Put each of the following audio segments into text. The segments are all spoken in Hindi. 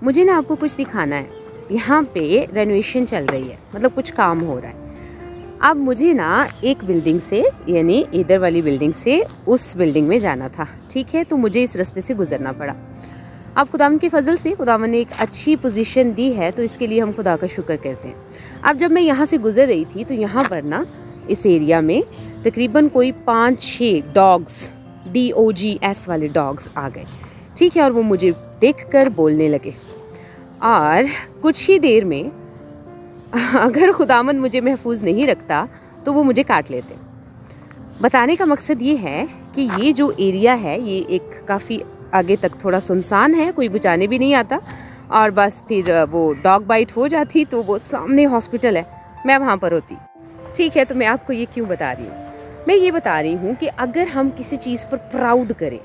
मुझे ना आपको कुछ दिखाना है। यहाँ पे रेनोवेशन चल रही है, मतलब कुछ काम हो रहा है। अब मुझे ना एक बिल्डिंग से, यानी इधर वाली बिल्डिंग से उस बिल्डिंग में जाना था, ठीक है। तो मुझे इस रास्ते से गुजरना पड़ा। अब खुदावंद के फजल से खुदावंद ने एक अच्छी पोजीशन दी है, तो इसके लिए हम खुदा का शुक्र करते हैं। अब जब मैं यहाँ से गुजर रही थी तो यहाँ पर ना इस एरिया में तकरीबन कोई 5-6 डॉग्स, DOGS वाले डॉग्स आ गए, ठीक है। और वो मुझे देखकर बोलने लगे, और कुछ ही देर में अगर खुदावंद मुझे महफूज नहीं रखता तो वो मुझे काट लेते। बताने का मकसद ये है कि ये जो एरिया है ये एक काफ़ी आगे तक थोड़ा सुनसान है, कोई बचाने भी नहीं आता, और बस फिर वो डॉग बाइट हो जाती तो वो सामने हॉस्पिटल है, मैं वहाँ पर होती, ठीक है। तो मैं आपको ये क्यों बता रही हूँ? मैं ये बता रही हूँ कि अगर हम किसी चीज़ पर प्राउड करें,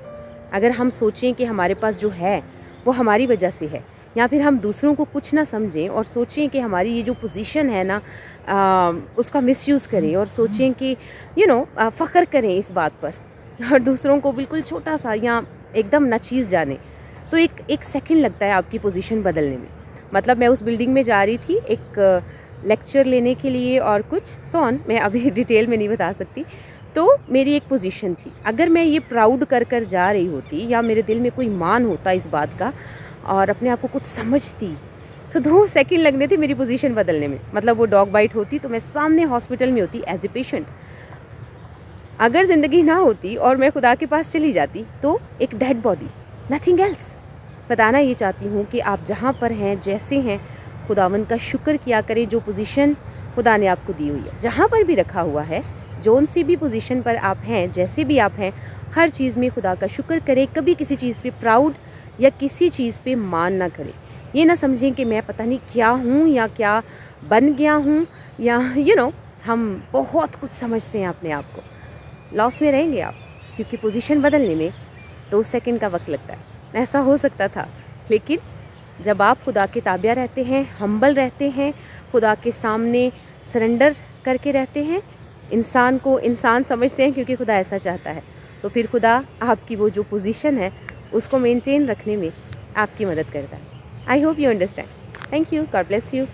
अगर हम सोचें कि हमारे पास जो है वो हमारी वजह से है, या फिर हम दूसरों को कुछ ना समझें और सोचें कि हमारी ये जो पोजीशन है ना उसका मिसयूज़ करें, और सोचें कि फ़ख्र करें इस बात पर, और दूसरों को बिल्कुल छोटा सा या एकदम नाचीज़ जाने, तो एक सेकंड लगता है आपकी पोजीशन बदलने में। मतलब मैं उस बिल्डिंग में जा रही थी एक लेक्चर लेने के लिए और कुछ सोन, मैं अभी डिटेल में नहीं बता सकती। तो मेरी एक पोजीशन थी, अगर मैं ये प्राउड कर कर जा रही होती या मेरे दिल में कोई मान होता इस बात का और अपने आप को कुछ समझती, तो 2 सेकंड लगने थे मेरी पोजीशन बदलने में। मतलब वो डॉग बाइट होती तो मैं सामने हॉस्पिटल में होती एज ए पेशेंट। अगर ज़िंदगी ना होती और मैं खुदा के पास चली जाती तो एक डेड बॉडी, नथिंग एल्स। बताना ये चाहती हूँ कि आप जहाँ पर हैं, जैसे हैं, खुदावंद का शुक्र किया करें। जो पोजीशन खुदा ने आपको दी हुई है, जहाँ पर भी रखा हुआ है, जौन सी भी पोजीशन पर आप हैं, जैसे भी आप हैं, हर चीज़ में खुदा का शुक्र करें। कभी किसी चीज़ पे प्राउड या किसी चीज़ पे मान ना करें। ये ना समझें कि मैं पता नहीं क्या हूँ या क्या बन गया हूँ, या हम बहुत कुछ समझते हैं अपने आप को। लॉस में रहेंगे आप, क्योंकि पोजीशन बदलने में 2 सेकंड का वक्त लगता है। ऐसा हो सकता था, लेकिन जब आप खुदा के ताबिया रहते हैं, हम्बल रहते हैं, खुदा के सामने सरेंडर करके रहते हैं, इंसान को इंसान समझते हैं क्योंकि खुदा ऐसा चाहता है, तो फिर खुदा आपकी वो जो पोजीशन है उसको मेंटेन रखने में आपकी मदद करता है। I hope you understand. Thank you. God bless you.